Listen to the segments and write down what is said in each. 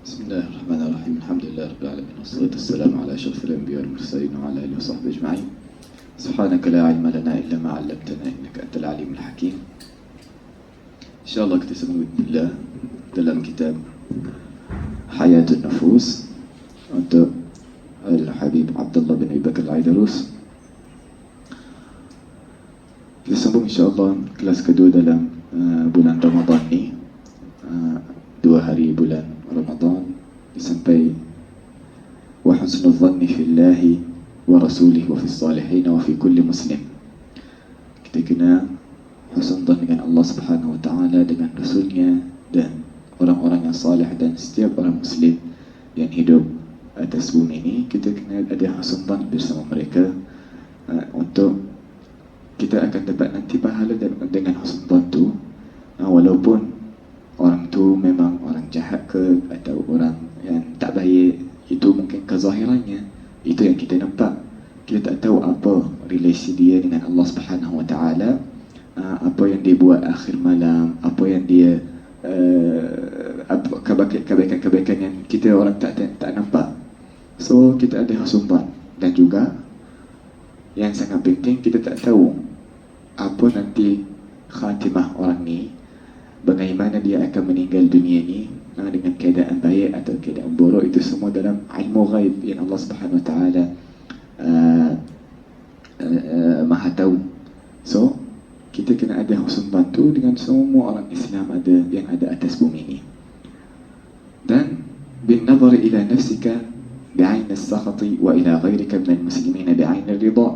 بسم الله الرحمن الرحيم. الحمد لله رب العالمين، والصلاة والسلام على أشرف الأنبياء والمرسلين وعلى آله وصحبه أجمعين. سبحانك لا علم لنا إلا ما علمتنا إنك أنت العليم الحكيم. إن شاء الله kita sambung bila dalam kitab Hayatul Nufus untuk Al-Habib Abdullah bin Abi Bakar Al-Aidarus. Kita sambung insyaAllah kelas kedua dalam bulan Ramadan ni, 2 hari bulan Ramadan sampai wa husnul dhanni fillahi wa rasulih wa fis salihin wa fi kulli muslim. Kita kena husnudhan dengan Allah Subhanahu wa taala, dengan rasulnya dan orang-orang yang salih, dan setiap orang muslim yang hidup atas bumi ini kita kena ada husnudhan bersama mereka, untuk kita akan dapat nanti pahala dengan husnudhan tu, walaupun orang tu memang orang jahat ke atau orang yang tak baik. Itu mungkin kezahirannya, itu yang kita nampak. Kita tak tahu apa relasi dia dengan Allah Subhanahu wa taala, apa yang dia buat akhir malam, apa yang dia kebaikan-kebaikan yang kita orang tak nampak. So kita ada husnuzan, dan juga yang sangat penting, kita tak tahu apa nanti khatimah orang ni, bagaimana dia akan meninggal dunia ni, dengan keadaan baik atau keadaan buruk. Itu semua dalam ilmu ghaib yang Allah Subhanahu wa taala Maha tahu. So kita kena ada husnuzan tu dengan semua orang Islam yang ada atas bumi ini. Dan bin nazar ila nafsika bi'ain as-sakhati wa ila ghayrika min al-muslimin bi'ain ar-ridha.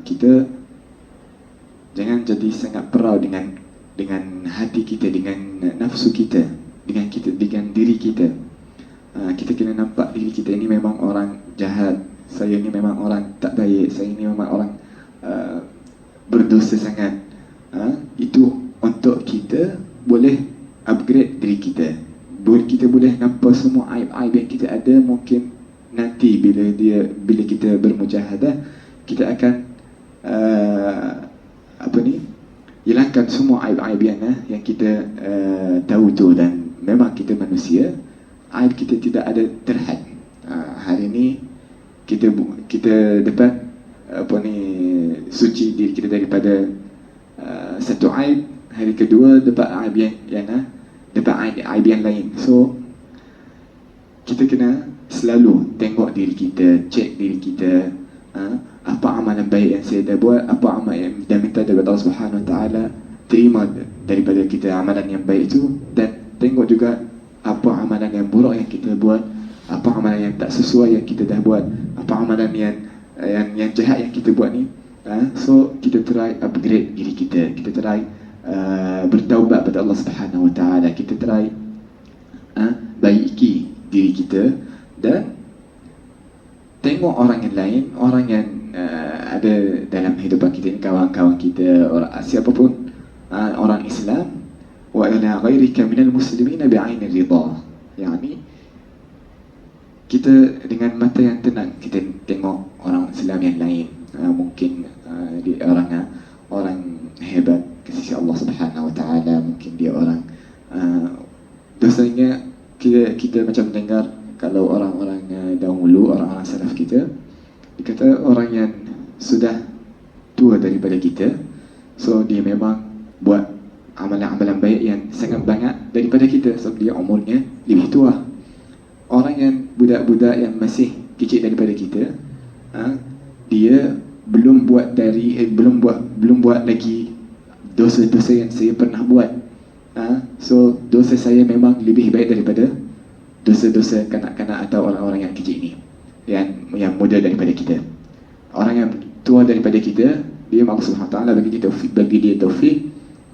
Kita jangan jadi sangat proud dengan hati kita, dengan nafsu kita, dengan diri kita. Kita kena nampak diri kita ini memang orang jahat, saya ini memang orang tak baik, saya ini memang orang berdosa sangat. Itu untuk kita boleh upgrade diri kita. Kita boleh nampak semua aib-aib yang kita ada. Mungkin nanti bila kita bermujahadah, kita akan hilangkan semua aib-aib yang kita tahu tu. Dan memang kita manusia, aib kita tidak ada terhad. Hari ini kita dapat suci diri kita daripada satu aib, hari kedua dapat aib yang lain. So kita kena selalu tengok diri kita, cek diri kita, apa amalan baik yang saya dah buat, apa amalan yang dah minta daripada Allah Subhanahu wa taala, terima daripada kita amalan yang baik itu. Dan tengok juga apa amalan yang buruk yang kita buat, apa amalan yang tak sesuai yang kita dah buat, apa amalan yang jahat yang kita buat ni. So kita try upgrade diri kita, kita try bertaubat pada Allah Subhanahu wa taala, kita try baiki diri kita. Dan tengok orang yang lain, orang yang ada dalam hidupan kita ni, kawan-kawan kita, orang siapapun, orang Islam, wa ila ghairika minal muslimin bi'ain ar-ridha. Yani kita dengan mata yang tenang kita tengok orang Islam yang lain. Mungkin dia orang hebat ke sisi Allah Subhanahu wa taala, mungkin dia orang dosanya kita macam dengar kalau orang-orang dahulu, orang-orang salaf kita, dikata orang yang sudah tua daripada kita, so dia memang buat amalan-amalan baik yang sangat banyak daripada kita, sebab dia umurnya lebih tua. Orang yang budak-budak yang masih kecil daripada kita, dia belum buat lagi dosa-dosa yang saya pernah buat. So dosa saya memang lebih baik daripada dosa-dosa kanak-kanak atau orang-orang yang kecil ni, yang muda daripada kita. Orang yang tua daripada kita, dia Allah Subhanahu wa taala bagi dia taufik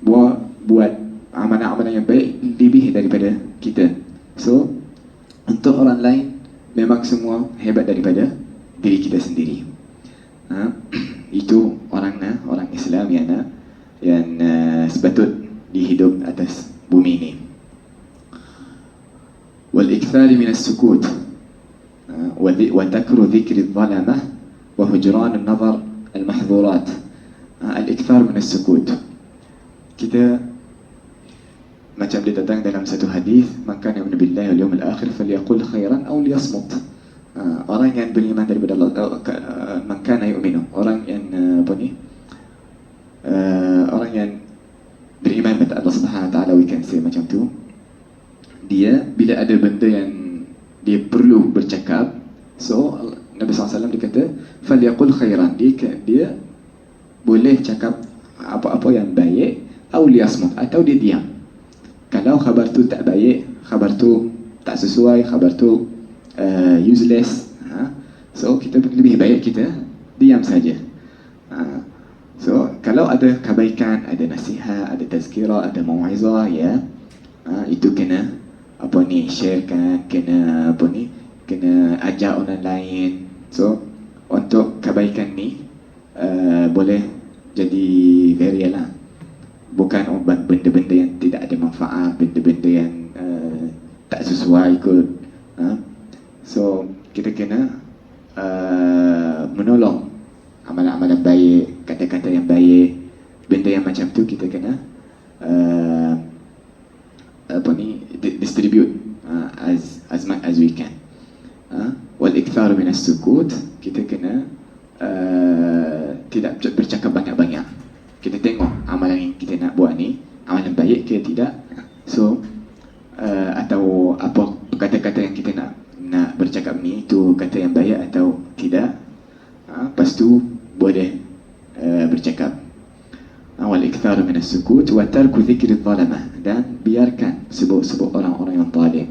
buat amalan-amalan yang baik lebih daripada kita. So untuk orang lain memang semua hebat daripada diri kita sendiri. Itu orang Islam yang sepatut dihidup atas bumi ini. Wal ikthar min as-sukut wa dhikru dhikri adh-dhalamah wa hujran an-nazar al-mahdhurat. Al-ikthar min as-sukut, kita macam dia datang dalam satu hadis, man kana yu'minu billahi wal yawmil akhir falyaqul khairan aw liyasmut. Orang yang beriman daripada Allah, man kana yu'minu, orang yang orang yang beriman kepada Allah Subhanahu wa taala, we can say macam tu, dia bila ada benda yang dia perlu bercakap, so Nabi SAW dia kata falyaqul khairan, dia boleh cakap apa-apa yang baik, atau liyasmut, atau dia diam. Kalau khabar tu tak baik, khabar tu tak sesuai, khabar tu useless, so kita lebih baik kita diam saja. So kalau ada kebaikan, ada nasihat, ada tazkirah, ada mau'izah, ya, itu kena sharekan, kena kena ajak orang lain. So untuk kebaikan ni boleh jadi very lah, bukan benda-benda yang tidak ada manfaat, benda-benda yang tak sesuai kot. So kita kena menolong amalan-amalan baik, kata-kata yang baik, benda yang macam tu kita kena distribute as much as we can. Wal ikthar min as-sukut, kita kena tidak bercakap banyak-banyak. Kita tengok amalan yang kita nak buat ni amalan baik ke tidak. So atau apa kata-kata yang kita nak bercakap ni, itu kata yang baik atau tidak. Lepas tu boleh bercakap. Wal ikthar min as-sukut wa tarku dhikri adh-dhalamah, dan biarkan sebut orang-orang yang zalim,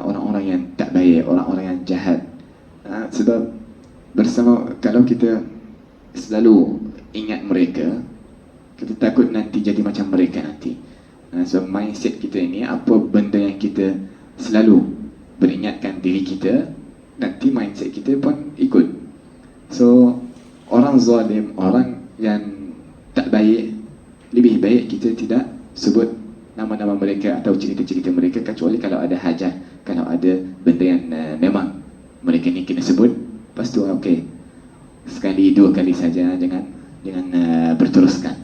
orang-orang yang tak baik, orang-orang yang jahat. Sebab bersama, kalau kita selalu ingat mereka, kita takut nanti jadi macam mereka nanti. Sebab mindset kita ini, apa benda yang kita selalu beringatkan diri kita, nanti mindset kita pun ikut. So orang zalim, orang yang tak baik, lebih baik kita tidak sebut nama-nama mereka atau cerita-cerita mereka, kecuali kalau ada hajat, kalau ada benda yang memang mereka ni kena sebut. Lepas tu okey, sekali dua kali saja, jangan berteruskan.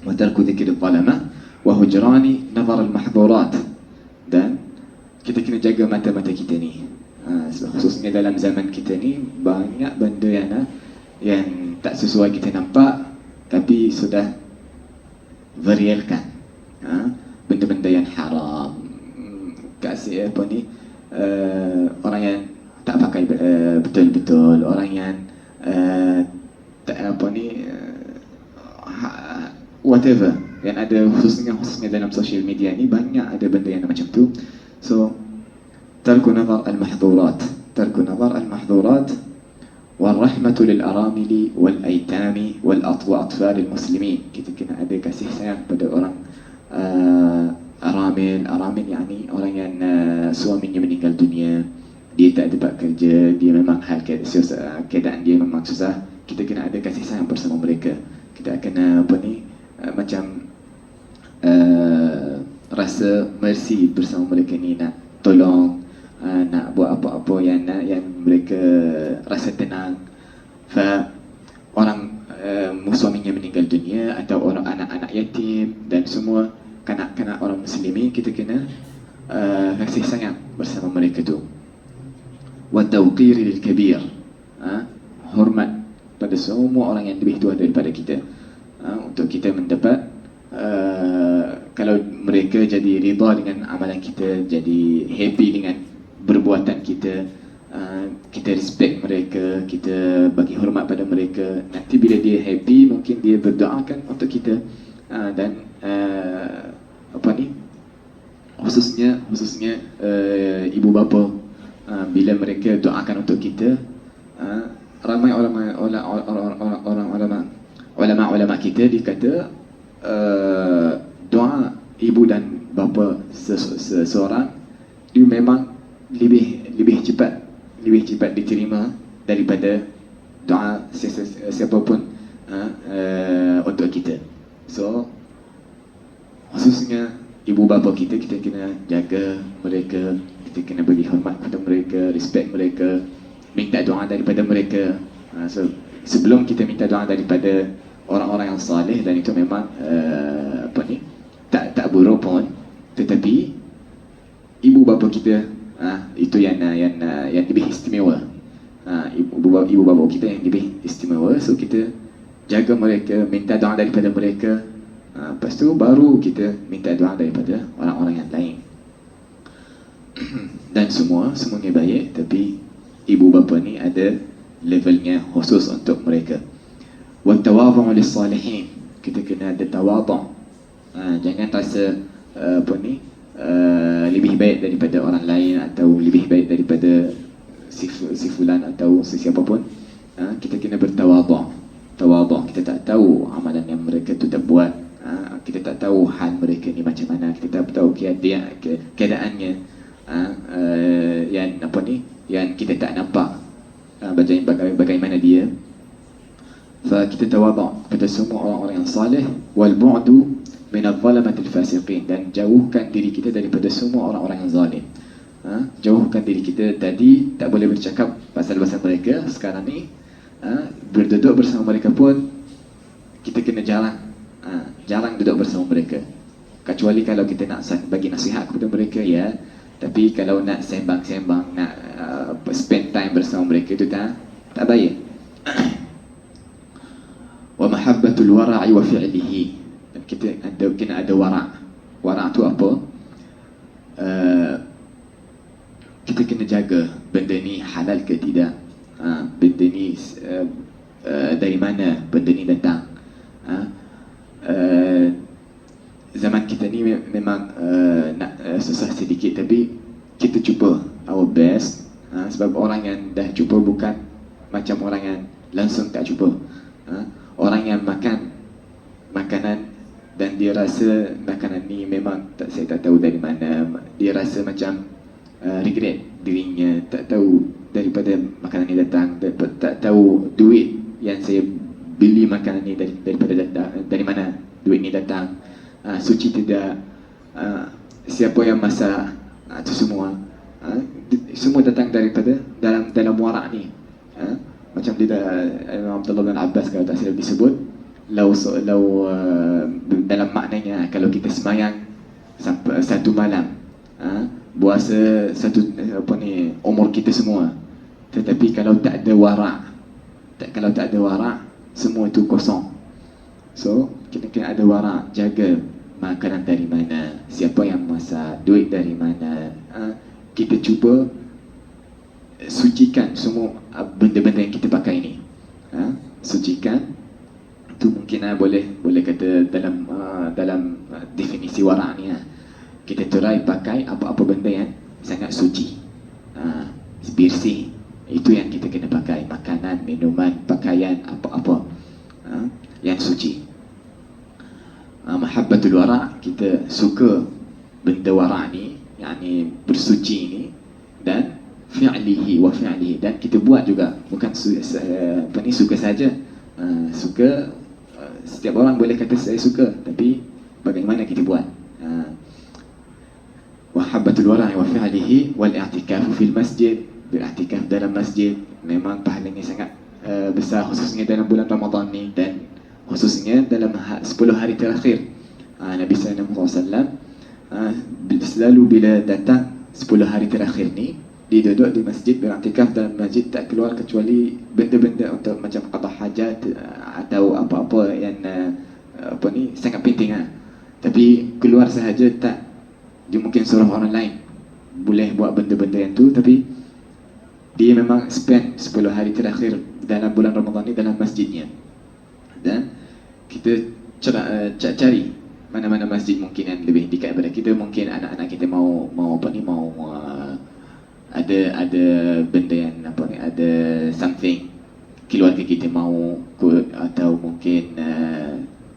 Wa tarku dzikri dhalama wa hujrani nazar al-mahdhurat, dan kita kena jaga mata-mata kita ni. Khususnya dalam zaman kita ni, banyak benda yang tak sesuai kita nampak, tapi sudah virilkan. Benda-benda yang haram, kasih orang yang tak pakai betul-betul, orang yang tak whatever yang ada, khususnya dalam social media ni banyak ada benda yang macam tu. So tarku nazar al-mahdhurat, والرحمة للأرامل والأيتام وأطفال المسلمين. Kita kena ada kasih sayang pada orang aramil yani orang yang suaminya meninggal dunia, dia tak dapat kerja, dia memang keadaan dia memang susah. Kita kena ada kasih sayang bersama mereka. Kita kena macam rasa mercy bersama mereka ni, nak tolong, nak buat apa-apa yang mereka rasa tenang. Orang suaminya meninggal dunia, atau orang anak-anak yatim, dan semua kanak-kanak orang muslimin, kita kena kasih sayang bersama mereka tu. Wa tawqir lil kabir, hormat pada semua orang yang lebih tua daripada kita, untuk kita mendapat kalau mereka jadi ridha dengan amalan kita, jadi happy dengan perbuatan kita, kita respect mereka, kita bagi hormat pada mereka. Nanti bila dia happy, mungkin dia berdoakan untuk kita, dan khususnya ibu bapa, bila mereka doakan untuk kita, ramai ulama kita dikata doa ibu dan bapa seseorang dia memang lebih cepat diterima daripada doa siapapun untuk kita. So khususnya ibu bapa kita kena jaga mereka, kita kena beri hormat kepada mereka, respect mereka, minta doa daripada mereka. So sebelum kita minta doa daripada orang-orang yang saleh, dan itu memang tak buruk pun, Tetapi ibu bapa kita itu yang lebih istimewa. Ibu bapa kita yang lebih istimewa, so kita jaga mereka, minta doa daripada mereka. Lepas tu baru kita minta doa daripada orang-orang yang lain. Dan semuanya baik, tapi ibu bapa ni ada levelnya khusus untuk mereka. Wa tawadhu' lis-salihin, kita kena ada tawadhu'. Jangan rasa lebih baik daripada orang lain atau lebih baik daripada si fulan atau sesiapa pun. Kita kena bertawadhu'. Tawadhu', kita tak tahu amalan yang mereka tu tak buat. Kita tak tahu hal mereka ni macam mana, kita tak tahu keadaannya yang kita tak nampak bagaimana dia. Kita tawadhu' kepada semua orang-orang yang salih. Wal bu'du min adh-dhalamati al-fasiqin, dan jauhkan diri kita daripada semua orang-orang yang zalim. Jauhkan diri kita. Tadi tak boleh bercakap pasal-pasal mereka, sekarang ni berduduk bersama mereka pun kita kena jarang duduk bersama mereka, kecuali kalau kita nak bagi nasihat kepada mereka, ya. Tapi kalau nak sembang-sembang, nak spend time bersama mereka, itu tak baik. Wa mahabbatul wara'i wa fi'lihi, dan kita kena ada wara'. Wara' tu apa? Kita kena jaga benda ni halal ke tidak, benda ni dari mana benda ni datang. Zaman kita ni memang nak susah sedikit, tapi kita cuba our best. Sebab orang yang dah cuba bukan macam orang yang langsung tak cuba. Orang yang makan makanan dan dia rasa makanan ni memang saya tak tahu dari mana, dia rasa macam regret dirinya, tak tahu daripada makanan ni datang, tak tahu duit yang saya beli makanan ni dari mana duit ni datang, suci tidak, siapa yang masak, itu semua datang daripada dalam warak ni. Macam di Imam Abdullah bin Abbas kalau tak silap disebut, dalam maknanya kalau kita semayang sampai satu malam, puasa umur kita semua, tetapi kalau tak ada warak, semua itu kosong. So kita kena ada wara', jaga makanan dari mana, siapa yang masak, duit dari mana. Kita cuba sucikan semua benda-benda yang kita pakai ni. Sucikan. Itu mungkin boleh kata dalam definisi wara' ni. Kita try pakai apa-apa benda yang sangat suci, bersih. Itu yang kita kena pakai, makanan, minuman, pakaian, apa-apa yang suci. Mahabbatul wara', kita suka benda wara' ni, yakni bersuci ni, dan fi'lihi wa fi'lihi, dan kita buat juga, bukan suka saja. Suka, setiap orang boleh kata saya suka, tapi bagaimana kita buat. Mahabbatul wara' wa fi'lihi wal i'tikafu fil masjid, beriktikaf dalam masjid memang pahalanya sangat besar, khususnya dalam bulan Ramadan ni, dan khususnya dalam 10 hari terakhir. Nabi sallallahu alaihi wasallam selalu bila datang 10 hari terakhir ni, dia duduk di masjid, beriktikaf dalam masjid, tak keluar kecuali benda-benda untuk macam qada hajat atau apa-apa yang sangat penting. Tapi keluar sahaja tak, dia mungkin suruh orang lain boleh buat benda-benda yang tu, tapi dia memang spend 10 hari terakhir dalam bulan Ramadan ni dalam masjidnya. Dan kita cari mana-mana masjid mungkin yang lebih dekat daripada kita. Mungkin anak-anak kita mau ada benda yang ada something, keluarga kita mau atau mungkin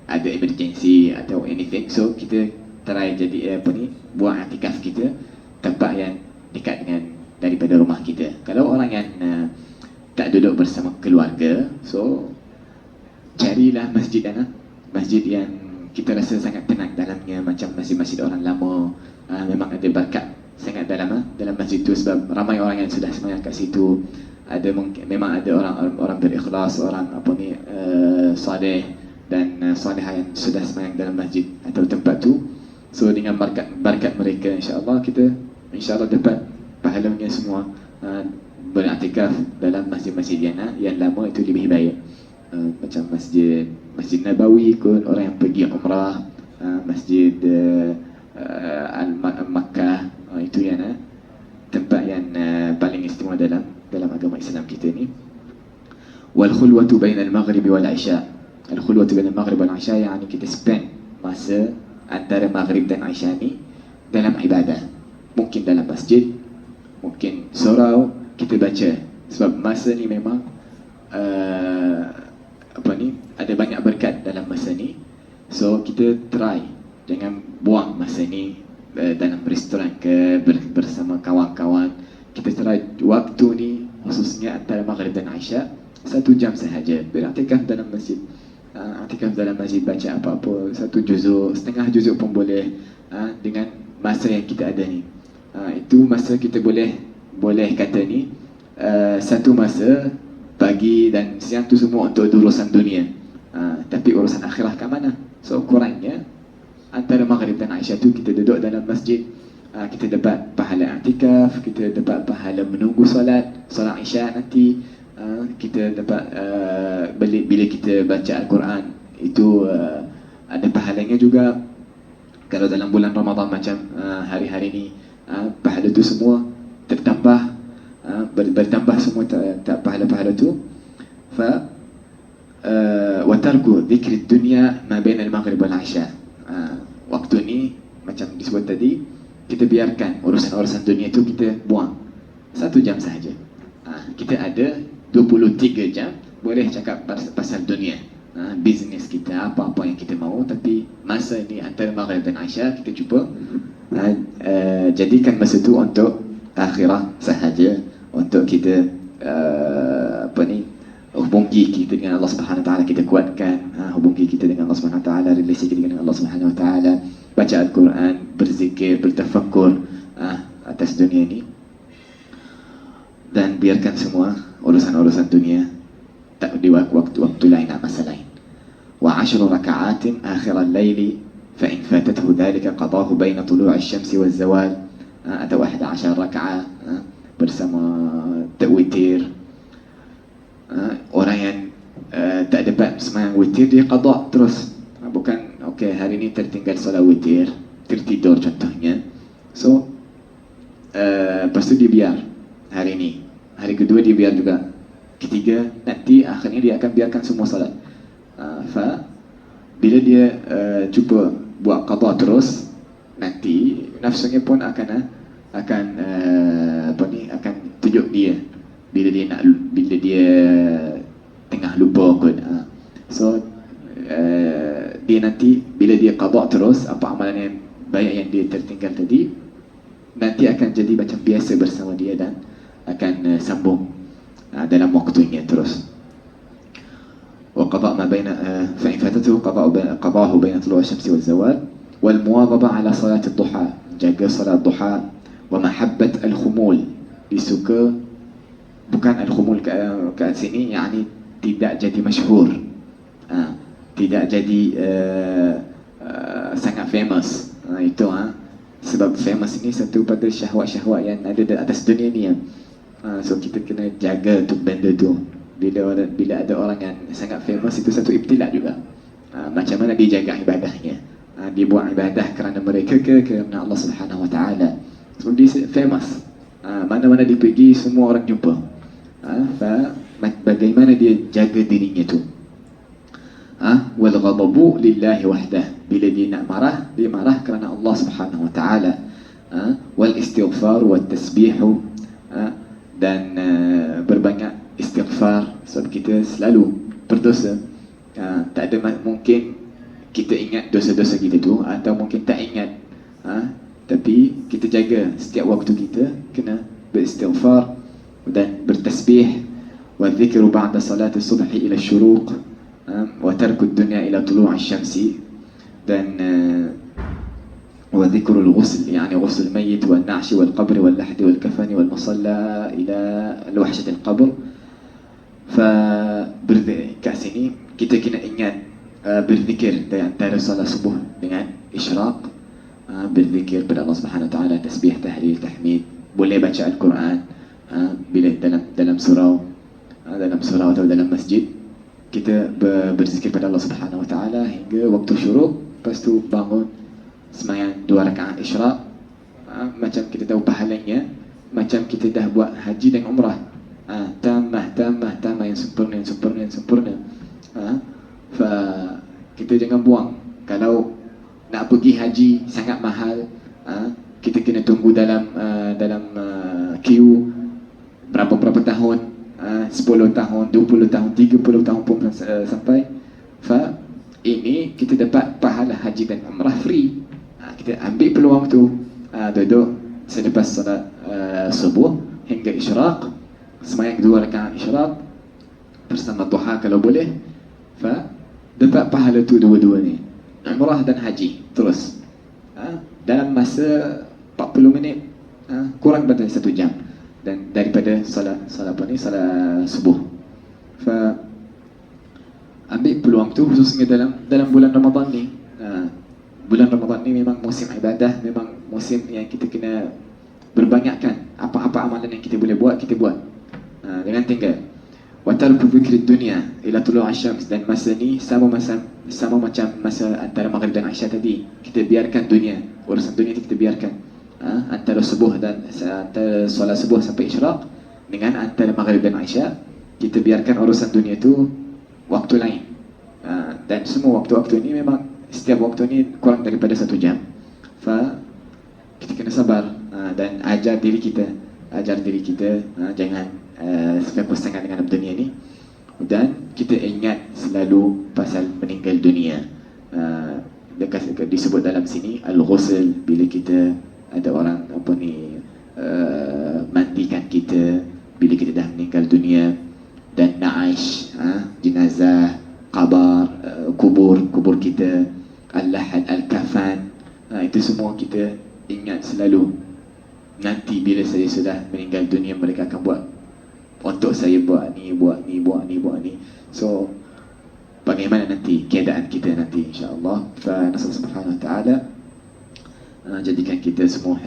ada emergency atau anything. So kita try jadi buat i'tikaf kita tempat yang dekat dengan daripada rumah kita. Kalau orang yang tak duduk bersama keluarga, so carilah masjid yang kita rasa sangat tenang dalamnya, macam masjid-masjid orang lama. Memang ada berkat sangat dalam masjid tu, sebab ramai orang yang sudah sembahyang kat situ. Memang ada orang berikhlas, orang saleh dan salihah yang sudah sembahyang dalam masjid atau tempat tu. So dengan berkat mereka insya-Allah kita insya-Allah dapat pahalanya semua. Beriktikaf dalam masjid-masjid yang lama itu lebih baik. Macam Masjid Nabawi kot, orang yang pergi umrah, Masjid Makkah, itu yang tempat yang paling istimewa dalam agama Islam kita ni. Wal khulwatu bainal maghrib wal isya. Al khulwatu bainal maghrib wal isya yani kita spend masa antara maghrib dan isya ni dalam ibadah. Mungkin dalam masjid, mungkin surau kita baca, sebab masa ni memang ada banyak berkat dalam masa ni. So kita try jangan buang masa ni dalam restoran ke bersama kawan-kawan. Kita try waktu ni khususnya antara maghrib dan isya 1 jam sahaja beriktikaf dalam masjid. Iktikaf dalam masjid, baca apa-apa 1 juzuk, setengah juzuk pun boleh, dengan masa yang kita ada ni. Itu masa kita boleh kata ni satu masa pagi dan siang tu semua untuk urusan dunia, tapi urusan akhirah ke mana? So kurangnya antara maghrib dan isya tu kita duduk dalam masjid, kita dapat pahala i'tikaf, kita dapat pahala menunggu solat isya nanti, kita dapat bila kita baca Al-Quran itu ada pahalanya juga. Kalau dalam bulan Ramadan macam hari-hari ni, pahala tu semua tertambah, bertambah semua tak pahala-pahala tu. Fa wa tarku dzikri dunya ma baina al-maghrib wal isya. Waktu ni macam disebut tadi, kita biarkan urusan-urusan dunia tu kita buang 1 jam sahaja. Kita ada 23 jam boleh cakap pasal dunia, bisnes kita, apa-apa yang kita mahu. Tapi masa ni antara maghrib dan isya kita cuba jadikan masa tu untuk akhirah sahaja, untuk kita hubungi kita dengan Allah Subhanahu Wa Taala, kita kuatkan hubungi kita dengan Allah Subhanahu Wa Taala, relasi kita dengan Allah Subhanahu Wa Taala, baca Al-Quran, berzikir, bertafakkur atas dunia ni, dan biarkan semua urusan-urusan dunia tak di waktu lain, masa lain. Wa 10 raka'atin akhir al-laili fa in fatathu dhalika qadahu baina tulu' asy-syamsi waz-zawal, atau 11 raka'ah bersama witir. Orang yang tak dapat sembahyang witir, dia qada terus, bukan okey hari ni tertinggal solat witir, tertidur contohnya. So lepas tu dia biar hari ni, hari kedua dia biar juga, ketiga, nanti akhirnya dia akan biarkan semua solat. Bila dia cuba buat qada terus, nanti nafsunya pun akan tunjuk dia bila dia tengah lupa kot. So dia nanti bila dia qada terus, apa amalan yang baik yang dia tertinggal tadi nanti akan jadi macam biasa bersama dia dan akan sambung dalam waktunya terus. Wa qada ma baina fa in fatatuhu qadahu baina tulu' asy-syamsi waz-zawal wal muwadhaba ala salat ad-duha, jaga salat duha. Wa mahabbat al-khumul, disuka, bukan al-khumul kat sini yani tidak jadi masyhur, tidak jadi sangat famous. Itu sebab famous ini satu pada syahwat-syahwat yang ada di atas dunia ni. So kita kena jaga tu benda tu. Bila ada orang yang sangat famous, itu satu ibtilah juga. Macam mana dia jaga ibadahnya, dia buat ibadah kerana mereka ke kerana Allah Subhanahu Wa Taala. Sebab dia famous, mana-mana dia pergi semua orang jumpa. Bagaimana dia jaga dirinya tu. Wal ghadabu lillahi wahdah, bila dia nak marah, dia marah kerana Allah Subhanahu Wa Taala. Wal istighfar wat tasbih, dan berbanyak istighfar, sebab kita selalu berdosa. Tak ada mungkin kita ingat dosa-dosa kita tu, atau mungkin tak ingat, tapi kita jaga setiap waktu kita kena beristighfar dan bertasbih. Wa dzikru ba'da salati subhi ila syuruq, wa tarku dunya ila tulu' asy-syamsi, dan wa dzikru al-ghusl yani ghusl al-mayyit wal na'sh wal qabr wal lahd wal kafan wal musalla ila al-wahshat al-qabr. Kat sini kita kena ingat berzikir antara salat subuh dengan isyraq, berzikir pada Allah Subhanahu Wa Taala, tasbih, tahlil, tahmid, boleh baca Al-Quran bila dalam surau, atau dalam masjid. Kita berzikir pada Allah Subhanahu Wa Taala hingga waktu syuruk, lepas tu bangun sembahyang 2 rakaat isyraq. Macam kita tahu pahalanya, macam kita dah buat haji dan umrah. Tamah yang sempurna. Kita jangan buang. Kalau nak pergi haji sangat mahal, kita kena tunggu dalam queue berapa tahun, 10 tahun, 20 tahun, 30 tahun pun sampai. Ini kita dapat pahala haji dan umrah free. Kita ambil peluang tu, duduk selepas salat subuh hingga isyraq, sembahyang 2 rakaat isyraq bersama duha kalau boleh, dapat pahala tu dua-dua ni, umrah dan haji terus, dalam masa 40 minit, kurang daripada 1 jam dan daripada salat subuh. Ambil peluang tu khususnya dalam bulan Ramadan ni. Bulan Ramadan ni memang musim ibadah, memang musim yang kita kena berbanyakkan apa-apa amalan yang kita boleh buat, kita buat. Jangan tinggal. Wa tarku dzikri dunya ila tulu' asy-syams, dan masa ni sama macam masa antara maghrib dan isya tadi. Kita biarkan dunia, urusan dunia kita biarkan. Antara subuh dan antara solat subuh sampai isyraq dengan antara maghrib dan isya, kita biarkan urusan dunia tu waktu lain. Dan semua waktu-waktu ni memang setiap waktu ni kurang daripada 1 jam. Kita kena sabar, dan ajar diri kita jangan fokus sangat dengan dunia ni, dan kita ingat selalu pasal meninggal dunia. Disebut dalam sini al-ghusl, bila kita ada orang mandikan kita bila kita dah meninggal dunia, dan na'aish, jenazah, qabar, kubur kita, al-lahad, al-kafan, itu semua kita ingat selalu. Nanti bila saya sudah meninggal dunia, mereka akan buat untuk saya, buat ni. So bagaimana nanti keadaan kita nanti, insya-Allah. Nasab subhanahu wa ta'ala jadikan kita semua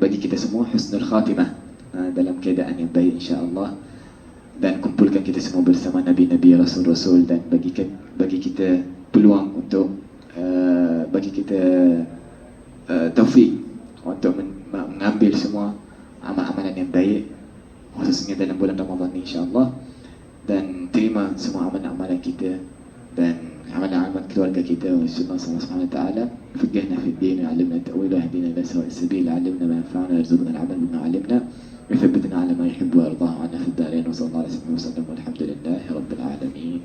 bagi kita semua husnul khatimah, dalam keadaan yang baik, insya-Allah. Dan kumpulkan kita semua bersama Nabi-Nabi, Rasul-Rasul, dan bagi kita peluang untuk bagi kita taufik untuk mengambil semua amal-amalan yang baik, khususnya dalam bulan Ramadan ni, insya-Allah. Dan terima semua amalan-amalan kita dan amalan-amalan keluarga kita. Wassalamualaikum warahmatullahi wabarakatuh. Fiqhna fi din, 'allimna ta'wil, hadina ila sawa'is sabil, 'allimna ma yanfa'una, warzuqna al-'amal bima 'allimna, وثبتنا على ما يحب ويرضاه عنا في الدارين. وصلى الله عليه وسلم والحمد لله رب العالمين.